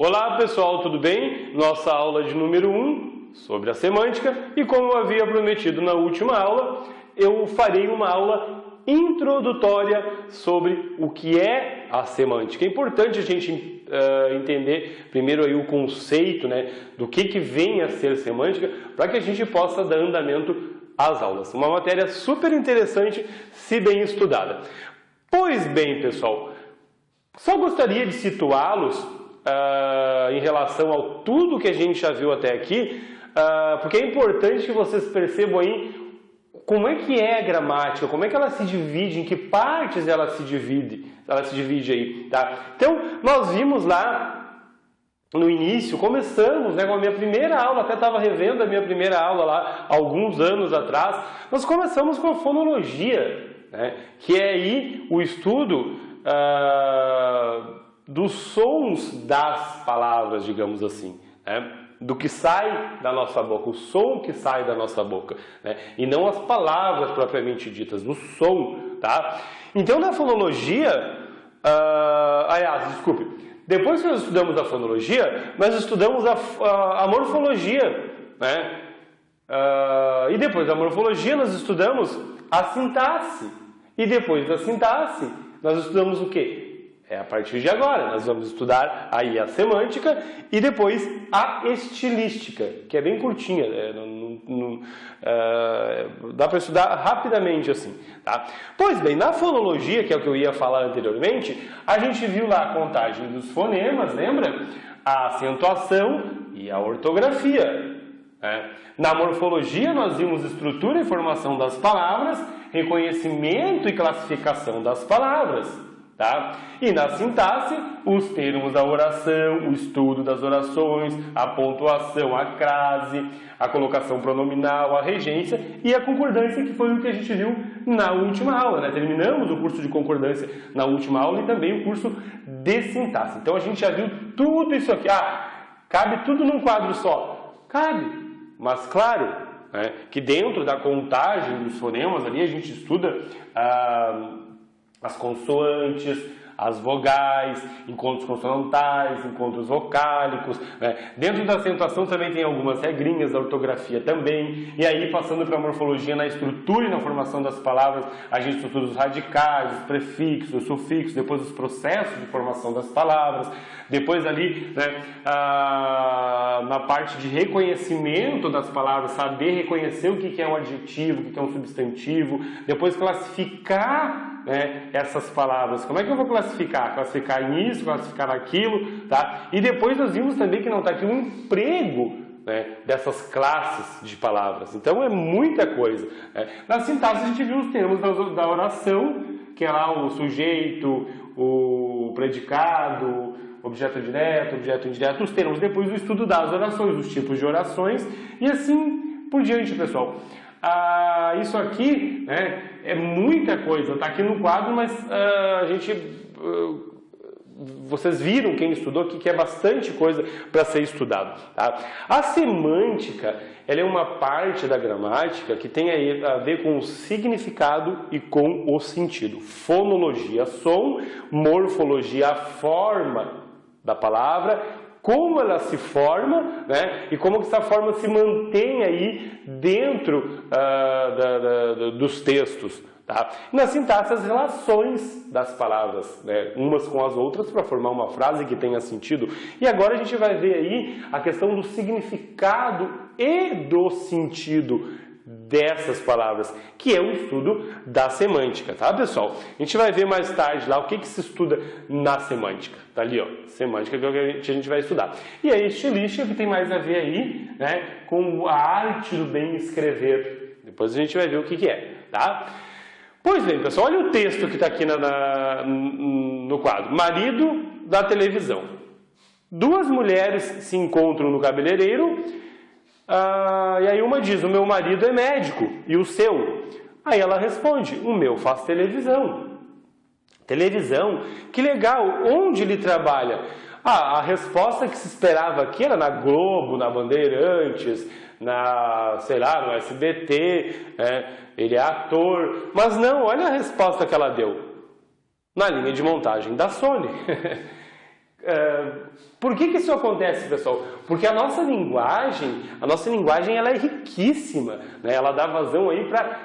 Olá pessoal, tudo bem? Nossa aula de número 1 sobre a semântica e como eu havia prometido na última aula, eu farei uma aula introdutória sobre o que é a semântica. É importante a gente entender primeiro aí o conceito, do que vem a ser semântica, para que a gente possa dar andamento às aulas. Uma matéria super interessante se bem estudada. Pois bem, pessoal, só gostaria de situá-los em relação ao tudo que a gente já viu até aqui, porque é importante que vocês percebam aí como é que é a gramática, como é que ela se divide, em que partes ela se divide aí, tá? Então, nós vimos lá no início, começamos com a minha primeira aula, até estava revendo a minha primeira aula lá alguns anos atrás, nós começamos com a fonologia, que é aí o estudo dos sons das palavras, digamos assim, do que sai da nossa boca, o som que sai da nossa boca, e não as palavras propriamente ditas, o som, tá? Então, na fonologia, depois que nós estudamos a fonologia, nós estudamos a morfologia, e depois da morfologia nós estudamos a sintaxe, e depois da sintaxe nós estudamos o quê? A partir de agora, nós vamos estudar aí a semântica e depois a estilística, que é bem curtinha, dá para estudar rapidamente assim, tá? Pois bem, na fonologia, que é o que eu ia falar anteriormente, a gente viu lá a contagem dos fonemas, lembra? A acentuação e a ortografia. Na morfologia, nós vimos estrutura e formação das palavras, reconhecimento e classificação das palavras. Tá? E na sintaxe, os termos da oração, o estudo das orações, a pontuação, a crase, a colocação pronominal, a regência e a concordância, que foi o que a gente viu na última aula. Terminamos o curso de concordância na última aula e também o curso de sintaxe. Então a gente já viu tudo isso aqui. Cabe tudo num quadro só? Cabe, mas claro, que dentro da contagem dos fonemas ali a gente estuda as consoantes, as vogais, encontros consonantais, encontros vocálicos. Dentro da acentuação também tem algumas regrinhas da ortografia também. E aí, passando para a morfologia, na estrutura e na formação das palavras, a gente estuda os radicais, os prefixos, os sufixos, depois os processos de formação das palavras. Depois ali, na parte de reconhecimento das palavras, saber reconhecer o que é um adjetivo, o que é um substantivo. Depois classificar essas palavras. Como é que eu vou classificar? Classificar nisso, classificar naquilo, tá? E depois nós vimos também que não está aqui um emprego dessas classes de palavras. Então é muita coisa. Na sintaxe a gente viu os termos da oração, que é lá o sujeito, o predicado, objeto direto, objeto indireto, os termos. Depois o estudo das orações, os tipos de orações e assim por diante, pessoal. Isso aqui é muita coisa, está aqui no quadro, mas vocês viram, quem estudou aqui, que é bastante coisa para ser estudado. Tá? A semântica, ela é uma parte da gramática que tem a ver com o significado e com o sentido. Fonologia, som, morfologia, a forma da palavra, como ela se forma, e como essa forma se mantém aí dentro dos textos. Tá? Na sintaxe, as relações das palavras, umas com as outras, para formar uma frase que tenha sentido. E agora a gente vai ver aí a questão do significado e do sentido dessas palavras, que é um estudo da semântica, tá, pessoal? A gente vai ver mais tarde lá o que se estuda na semântica. Tá ali, ó, semântica, que é o que a gente vai estudar. E a estilística, que tem mais a ver aí, com a arte do bem escrever. Depois a gente vai ver o que é, tá? Pois bem, pessoal, olha o texto que está aqui no quadro. Marido da televisão. Duas mulheres se encontram no cabeleireiro. E aí uma diz, o meu marido é médico, e o seu? Aí ela responde, o meu faz televisão. Televisão? Que legal, onde ele trabalha? A resposta que se esperava aqui era na Globo, na Bandeirantes, sei lá, no SBT, ele é ator. Mas não, olha a resposta que ela deu. Na linha de montagem da Sony. Por que isso acontece, pessoal? Porque a nossa linguagem ela é riquíssima, né? Ela dá vazão aí para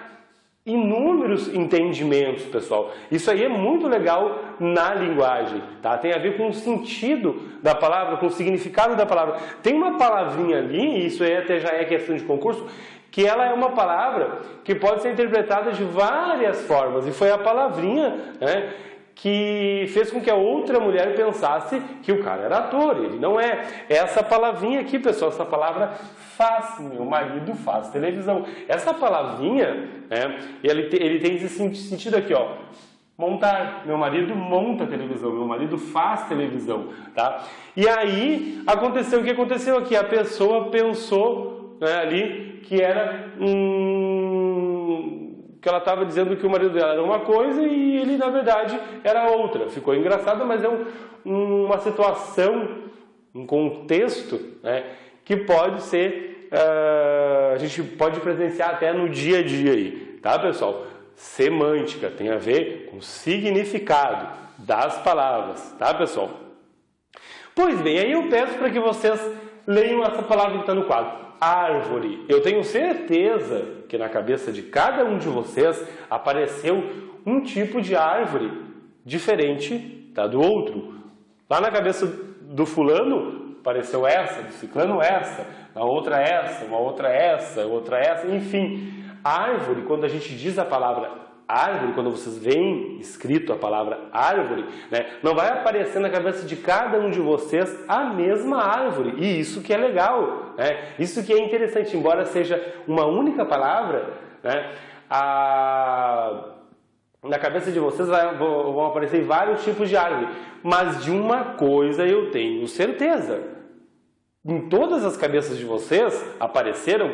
inúmeros entendimentos, pessoal. Isso aí é muito legal na linguagem, tá? Tem a ver com o sentido da palavra, com o significado da palavra. Tem uma palavrinha ali, isso aí até já é questão de concurso, que ela é uma palavra que pode ser interpretada de várias formas. E foi a palavrinha, né, que fez com que a outra mulher pensasse que o cara era ator. Ele não é. Essa palavrinha aqui, pessoal, essa palavra faz, meu marido faz televisão. Essa palavrinha, né, ele tem esse sentido aqui, ó. Montar, meu marido monta televisão, meu marido faz televisão, tá? E aí, aconteceu o que aconteceu aqui? A pessoa pensou, né, ali que era que ela estava dizendo que o marido dela era uma coisa e ele, na verdade, era outra. Ficou engraçado, mas é uma situação, um contexto, né, que pode ser, a gente pode presenciar até no dia a dia aí, tá, pessoal? Semântica tem a ver com o significado das palavras, tá, pessoal? Pois bem, aí eu peço para que vocês leiam essa palavra que está no quadro. Árvore. Eu tenho certeza que na cabeça de cada um de vocês apareceu um tipo de árvore diferente da do outro. Lá na cabeça do fulano apareceu essa, do ciclano essa, na outra essa, uma outra essa, outra essa, enfim. Árvore, quando a gente diz a palavra árvore, quando vocês veem escrito a palavra árvore, né, não vai aparecer na cabeça de cada um de vocês a mesma árvore. E isso que é legal, né? Isso que é interessante, embora seja uma única palavra, né, na cabeça de vocês vão aparecer vários tipos de árvore. Mas de uma coisa eu tenho certeza. Em todas as cabeças de vocês apareceram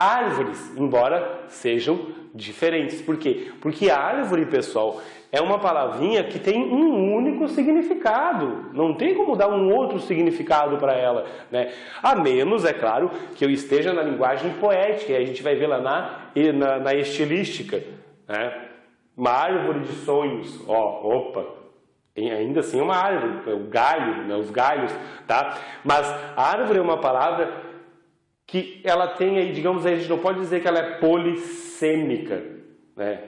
árvores, embora sejam diferentes. Por quê? Porque árvore, pessoal, é uma palavrinha que tem um único significado. Não tem como dar um outro significado para ela, né? A menos, é claro, que eu esteja na linguagem poética, e a gente vai ver lá na estilística, né? Uma árvore de sonhos. Ó, opa! Ainda assim é uma árvore, o galho, né? Os galhos, tá? Mas árvore é uma palavra que ela tem aí, digamos, a gente não pode dizer que ela é polissêmica, né?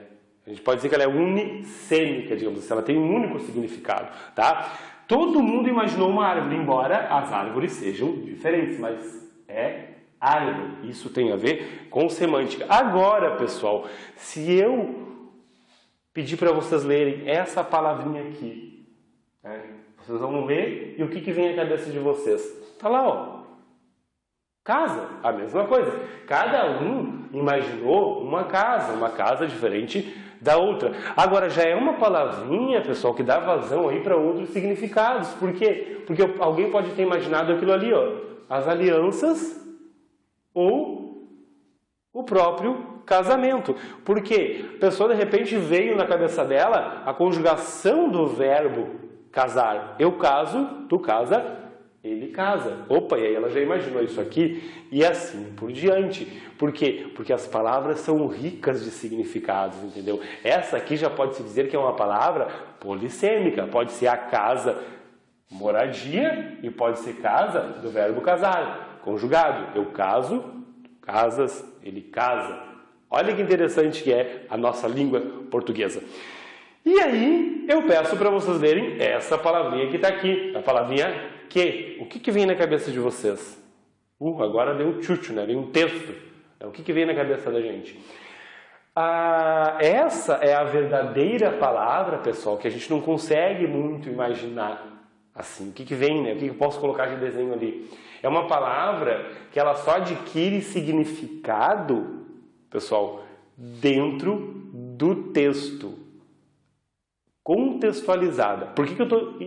A gente pode dizer que ela é unissêmica, digamos assim, ela tem um único significado, tá? Todo mundo imaginou uma árvore, embora as árvores sejam diferentes, mas é árvore. Isso tem a ver com semântica. Agora, pessoal, se eu pedir para vocês lerem essa palavrinha aqui, né? Vocês vão ler e o que vem à cabeça de vocês? Tá lá, ó. Casa, a mesma coisa. Cada um imaginou uma casa diferente da outra. Agora, já é uma palavrinha, pessoal, que dá vazão aí para outros significados. Por quê? Porque alguém pode ter imaginado aquilo ali, ó, as alianças ou o próprio casamento. Por quê? A pessoa, de repente, veio na cabeça dela a conjugação do verbo casar. Eu caso, tu casa, ele casa. Opa, e aí ela já imaginou isso aqui e assim por diante. Por quê? Porque as palavras são ricas de significados, entendeu? Essa aqui já pode se dizer que é uma palavra polissêmica. Pode ser a casa, moradia, e pode ser casa do verbo casar, conjugado. Eu caso, tu casas, ele casa. Olha que interessante que é a nossa língua portuguesa. E aí eu peço para vocês verem essa palavrinha que está aqui, a palavrinha que. O que vem na cabeça de vocês? Agora deu um tchutchu, né? Veio um texto. O que vem na cabeça da gente? Essa é a verdadeira palavra, pessoal, que a gente não consegue muito imaginar assim. O que vem, né? O que eu posso colocar de desenho ali? É uma palavra que ela só adquire significado, pessoal, dentro do texto. Contextualizada. Por que eu estou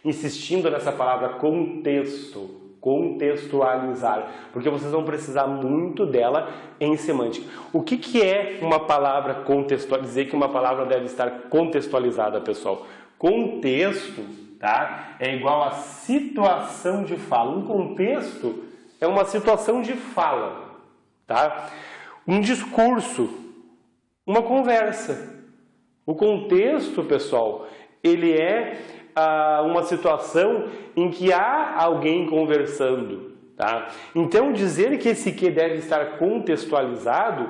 insistindo nessa palavra contexto? Contextualizar. Porque vocês vão precisar muito dela em semântica. O que é uma palavra contextualizada? Dizer que uma palavra deve estar contextualizada, pessoal. Contexto, tá? É igual a situação de fala. Um contexto é uma situação de fala, tá? Um discurso, uma conversa. O contexto, pessoal, ele é uma situação em que há alguém conversando. Tá? Então, dizer que esse que deve estar contextualizado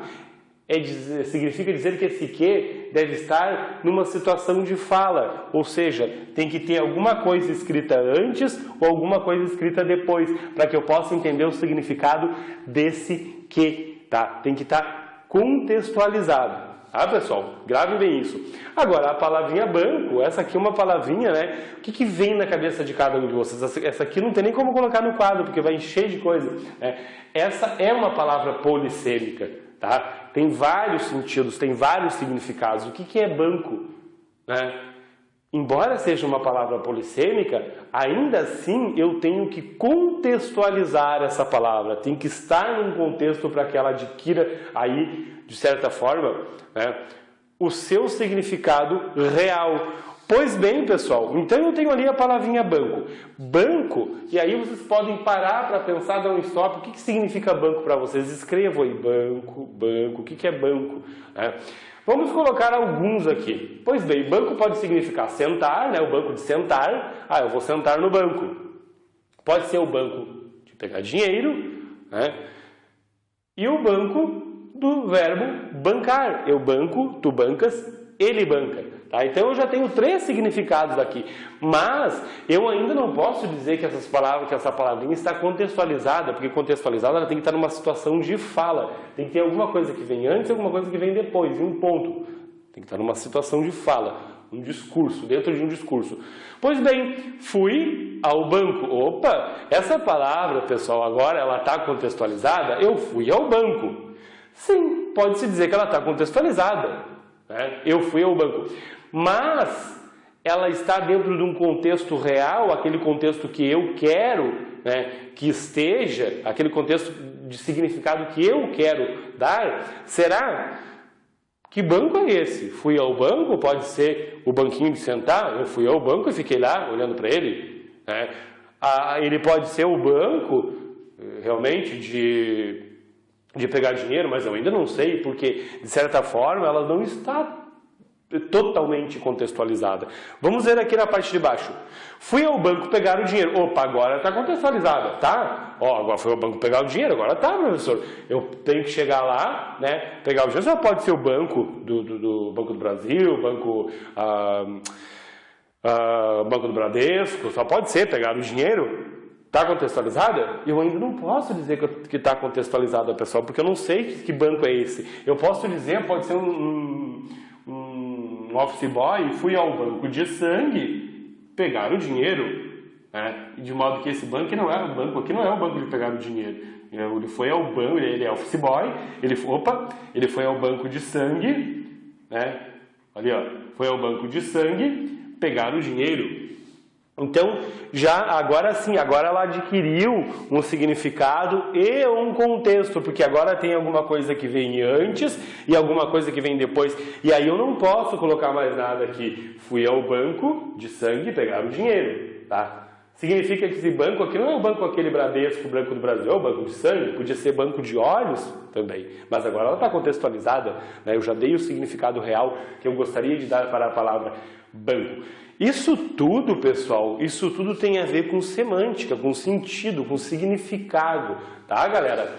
significa dizer que esse que deve estar numa situação de fala, ou seja, tem que ter alguma coisa escrita antes ou alguma coisa escrita depois, para que eu possa entender o significado desse que. Tá? Tem que estar contextualizado. Ah, pessoal, gravem bem isso. Agora, a palavrinha banco, essa aqui é uma palavrinha, né? O que vem na cabeça de cada um de vocês? Essa aqui não tem nem como colocar no quadro, porque vai encher de coisa. Né? Essa é uma palavra polissêmica, tá? Tem vários sentidos, tem vários significados. O que é banco? Né? Embora seja uma palavra polissêmica, ainda assim eu tenho que contextualizar essa palavra. Tem que estar num contexto para que ela adquira aí, de certa forma, né, o seu significado real. Pois bem, pessoal, então eu tenho ali a palavrinha banco. Banco, e aí vocês podem parar para pensar, dar um stop. O que significa banco para vocês? Escrevam aí, banco, banco, o que é banco? Né? Vamos colocar alguns aqui. Pois bem, banco pode significar sentar, né? O banco de sentar. Ah, eu vou sentar no banco. Pode ser o banco de pegar dinheiro, né? E o banco do verbo bancar. Eu banco, tu bancas, ele banca. Tá? Então eu já tenho 3 significados aqui. Mas eu ainda não posso dizer que essa palavrinha está contextualizada, porque contextualizada ela tem que estar numa situação de fala. Tem que ter alguma coisa que vem antes e alguma coisa que vem depois, e um ponto. Tem que estar numa situação de fala, um discurso, dentro de um discurso. Pois bem, fui ao banco. Opa, essa palavra, pessoal, agora ela está contextualizada. Eu fui ao banco. Sim, pode-se dizer que ela está contextualizada. Né? Eu fui ao banco. Mas ela está dentro de um contexto real, aquele contexto que eu quero, né, que esteja, aquele contexto de significado que eu quero dar. Será? Que banco é esse? Fui ao banco? Pode ser o banquinho de sentar? Eu fui ao banco e fiquei lá olhando para ele. Né? Ele pode ser o banco, realmente, de pegar dinheiro, mas eu ainda não sei, porque, de certa forma, ela não está totalmente contextualizada. Vamos ver aqui na parte de baixo. Fui ao banco pegar o dinheiro. Opa, agora está contextualizada, tá? Ó, agora fui ao banco pegar o dinheiro, agora tá, professor. Eu tenho que chegar lá, né, pegar o dinheiro. Só pode ser o banco do Banco do Brasil, Banco do Bradesco, só pode ser pegar o dinheiro. Está contextualizada? Eu ainda não posso dizer que está contextualizada, pessoal, porque eu não sei que banco é esse. Eu posso dizer, pode ser um office boy, fui ao banco de sangue pegar o dinheiro, né? De modo que esse banco não é o banco, aqui não é o banco de pegar o dinheiro. Ele foi ao banco, ele é office boy, ele foi ao banco de sangue, né? Ali, ó, foi ao banco de sangue pegar o dinheiro. Então, agora sim, agora ela adquiriu um significado e um contexto, porque agora tem alguma coisa que vem antes e alguma coisa que vem depois. E aí eu não posso colocar mais nada aqui. Fui ao banco de sangue pegar o dinheiro, tá? Significa que esse banco aqui não é o banco aquele Bradesco, o Banco do Brasil, é o banco de sangue, podia ser banco de olhos também, mas agora ela está contextualizada, né? Eu já dei o significado real que eu gostaria de dar para a palavra banco. Isso tudo, pessoal, isso tudo tem a ver com semântica, com sentido, com significado, tá, galera?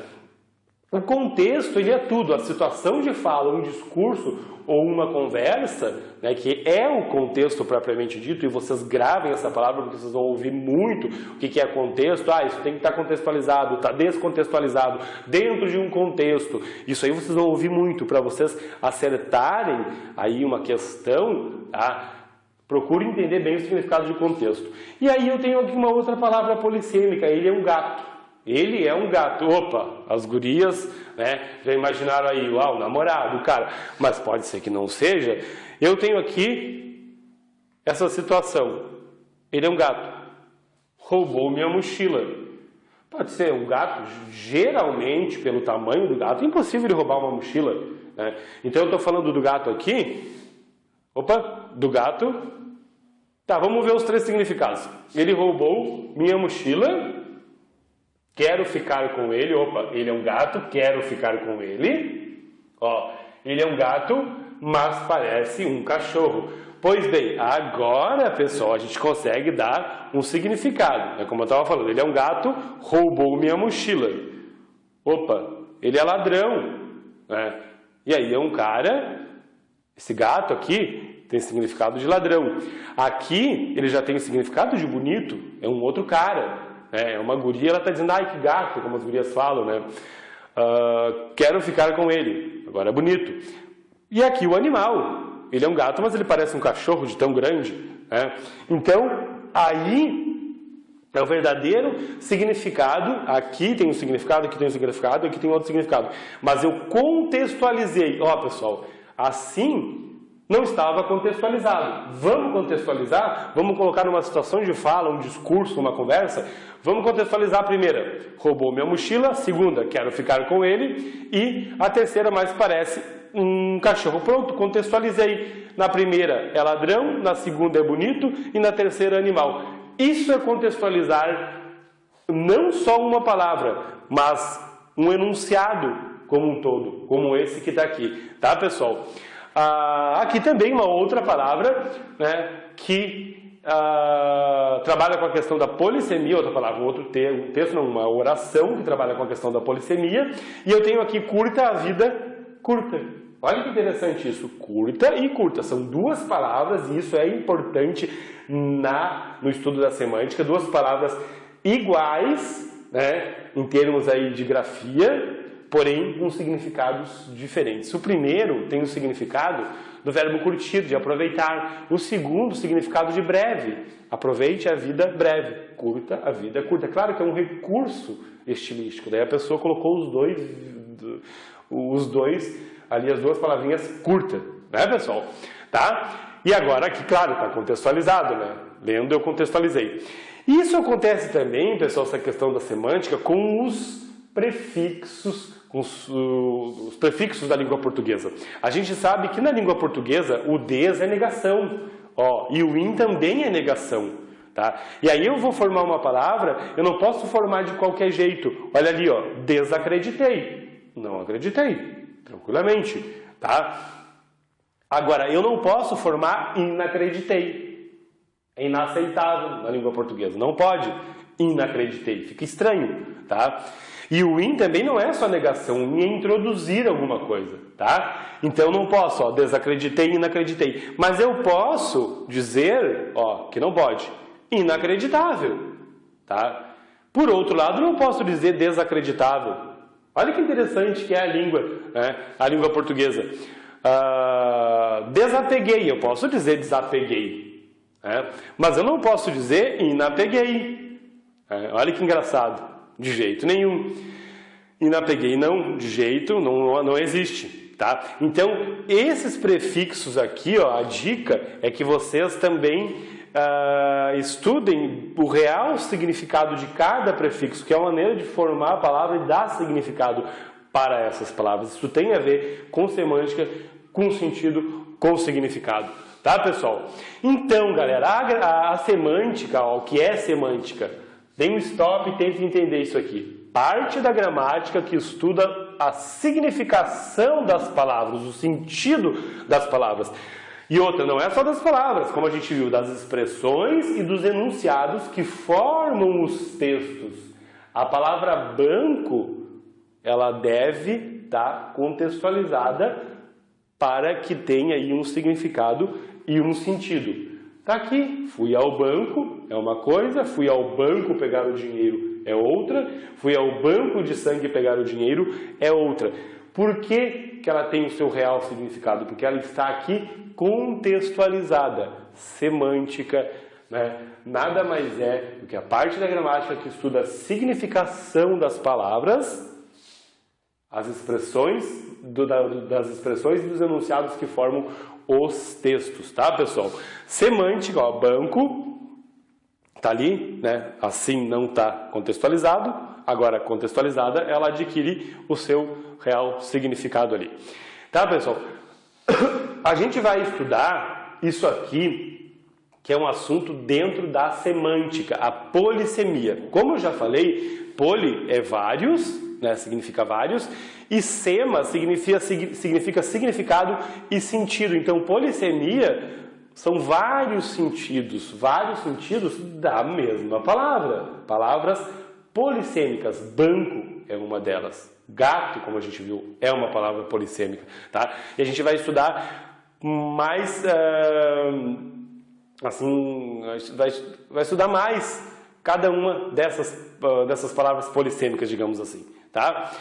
O contexto, ele é tudo, a situação de fala, um discurso ou uma conversa, né, que é o contexto propriamente dito, e vocês gravem essa palavra porque vocês vão ouvir muito o que é contexto. Isso tem que estar contextualizado, está descontextualizado, dentro de um contexto. Isso aí vocês vão ouvir muito, para vocês acertarem aí uma questão, tá? Procure entender bem o significado de contexto. E aí eu tenho aqui uma outra palavra polissêmica, ele é um gato. Ele é um gato. Opa, as gurias, né, já imaginaram aí, o namorado, o cara. Mas pode ser que não seja. Eu tenho aqui essa situação. Ele é um gato. Roubou minha mochila. Pode ser um gato, geralmente, pelo tamanho do gato, é impossível ele roubar uma mochila. Né? Então eu estou falando do gato aqui. Opa, do gato. Tá, vamos ver os 3 significados. Ele roubou minha mochila. Quero ficar com ele. Opa, ele é um gato. Quero ficar com ele. Ó, ele é um gato, mas parece um cachorro. Pois bem, agora, pessoal, a gente consegue dar um significado. Como eu estava falando, ele é um gato, roubou minha mochila. Opa, ele é ladrão. Né? E aí é um cara, esse gato aqui tem significado de ladrão. Aqui ele já tem significado de bonito, é um outro cara. É uma guria, ela está dizendo, ai que gato, como as gurias falam, né? Quero ficar com ele. Agora é bonito. E aqui o animal. Ele é um gato, mas ele parece um cachorro de tão grande. Né? Então, aí é o verdadeiro significado. Aqui tem um significado, aqui tem um significado, aqui tem outro significado. Mas eu contextualizei. Ó, pessoal, assim não estava contextualizado. Vamos contextualizar? Vamos colocar numa situação de fala, um discurso, uma conversa? Vamos contextualizar a primeira. Roubou minha mochila. A segunda, quero ficar com ele. E a terceira, mais parece um cachorro. Pronto, contextualizei. Na primeira é ladrão, na segunda é bonito e na terceira é animal. Isso é contextualizar não só uma palavra, mas um enunciado como um todo, como esse que está aqui. Tá, pessoal? Aqui também uma outra palavra, né, que trabalha com a questão da polissemia, outra palavra, outro texto, não, uma oração que trabalha com a questão da polissemia. E eu tenho aqui curta a vida curta. Olha que interessante isso, curta e curta. São duas palavras e isso é importante no estudo da semântica. Duas palavras iguais, né, em termos aí de grafia, porém com significados diferentes. O primeiro tem o significado do verbo curtir, de aproveitar. O segundo, o significado de breve. Aproveite a vida breve. Curta a vida curta. Claro que é um recurso estilístico. Daí a pessoa colocou os dois ali, as duas palavrinhas curta, né, pessoal? Tá? E agora aqui, claro, está contextualizado, né? Lendo eu contextualizei. Isso acontece também, pessoal, essa questão da semântica, com os prefixos, com os prefixos da língua portuguesa. A gente sabe que na língua portuguesa o des é negação, ó, e o in também é negação. Tá? E aí eu vou formar uma palavra, eu não posso formar de qualquer jeito. Olha ali, ó, desacreditei. Não acreditei. Tranquilamente, tá? Agora, eu não posso formar inacreditei. É inaceitável na língua portuguesa. Não pode. Inacreditei. Fica estranho, tá? E o in também não é só negação. O in é introduzir alguma coisa, tá? Então, eu não posso, ó, desacreditei, inacreditei. Mas eu posso dizer, ó, que não pode. Inacreditável, tá? Por outro lado, eu não posso dizer desacreditável. Olha que interessante que é a língua, né? A língua portuguesa. Desapeguei, eu posso dizer desapeguei, né? Mas eu não posso dizer inapeguei. Olha que engraçado, de jeito nenhum. Inapeguei não, de jeito, não existe. Tá? Então, esses prefixos aqui, ó, a dica é que vocês também estudem o real significado de cada prefixo, que é uma maneira de formar a palavra e dar significado para essas palavras. Isso tem a ver com semântica, com sentido, com significado. Tá, pessoal? Então, galera, a semântica, ó, o que é semântica? Dê um stop e tente entender isso aqui. Parte da gramática que estuda a significação das palavras, o sentido das palavras. E outra, não é só das palavras, como a gente viu, das expressões e dos enunciados que formam os textos. A palavra banco, ela deve estar contextualizada para que tenha aí um significado e um sentido. Está aqui, fui ao banco, é uma coisa, fui ao banco pegar o dinheiro, é outra, fui ao banco de sangue pegar o dinheiro, é outra. Por que que ela tem o seu real significado? Porque ela está aqui contextualizada, semântica, né? Nada mais é do que a parte da gramática que estuda a significação das palavras, as expressões, das expressões e dos enunciados que formam os textos, tá, pessoal? Semântica, ó, banco, tá ali, né? Assim não está contextualizado, agora contextualizada, ela adquire o seu real significado ali. Tá, pessoal? A gente vai estudar isso aqui, que é um assunto dentro da semântica, a polissemia. Como eu já falei, poli é vários, né, significa vários, e sema significa significado e sentido. Então, polissemia São vários sentidos da mesma palavra. Palavras polissêmicas. Banco é uma delas. Gato, como a gente viu, é uma palavra polissêmica. Tá? E a gente vai estudar mais, vai estudar mais cada uma dessas palavras polissêmicas, digamos assim. Tá?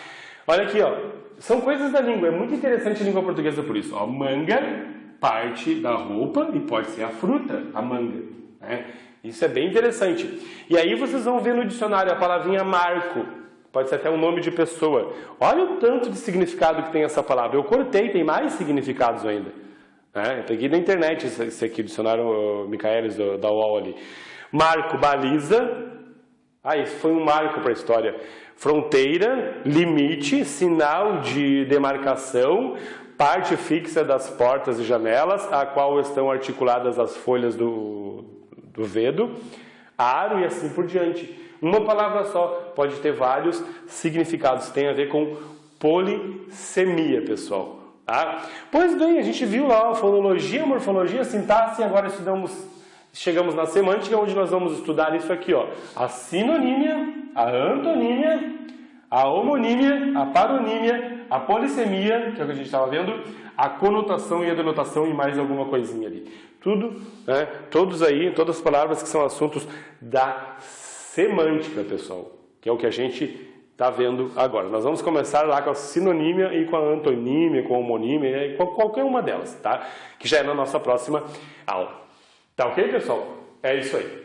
Olha aqui, ó. São coisas da língua. É muito interessante a língua portuguesa por isso. Ó, manga, parte da roupa e pode ser a fruta, a manga. Né? Isso é bem interessante. E aí vocês vão ver no dicionário a palavrinha marco. Pode ser até um nome de pessoa. Olha o tanto de significado que tem essa palavra. Eu cortei, tem mais significados ainda. Né? Eu peguei na internet esse aqui, o dicionário Michaelis da UOL ali. Marco, baliza. Isso foi um marco para a história. Fronteira, limite, sinal de demarcação, parte fixa das portas e janelas, a qual estão articuladas as folhas do vedo, aro e assim por diante. Uma palavra só pode ter vários significados. Tem a ver com polissemia, pessoal. Tá? Pois bem, a gente viu lá a fonologia, morfologia, sintaxe, e agora chegamos na semântica, onde nós vamos estudar isso aqui, ó. A sinonímia, a antonímia, a homonímia, a paronímia, a polissemia, que é o que a gente estava vendo, a conotação e a denotação e mais alguma coisinha ali. Tudo, né? Todas as palavras que são assuntos da semântica, pessoal, que é o que a gente está vendo agora. Nós vamos começar lá com a sinonímia e com a antonímia, com a homonímia, e com qualquer uma delas, tá? Que já é na nossa próxima aula. Tá ok, pessoal? É isso aí.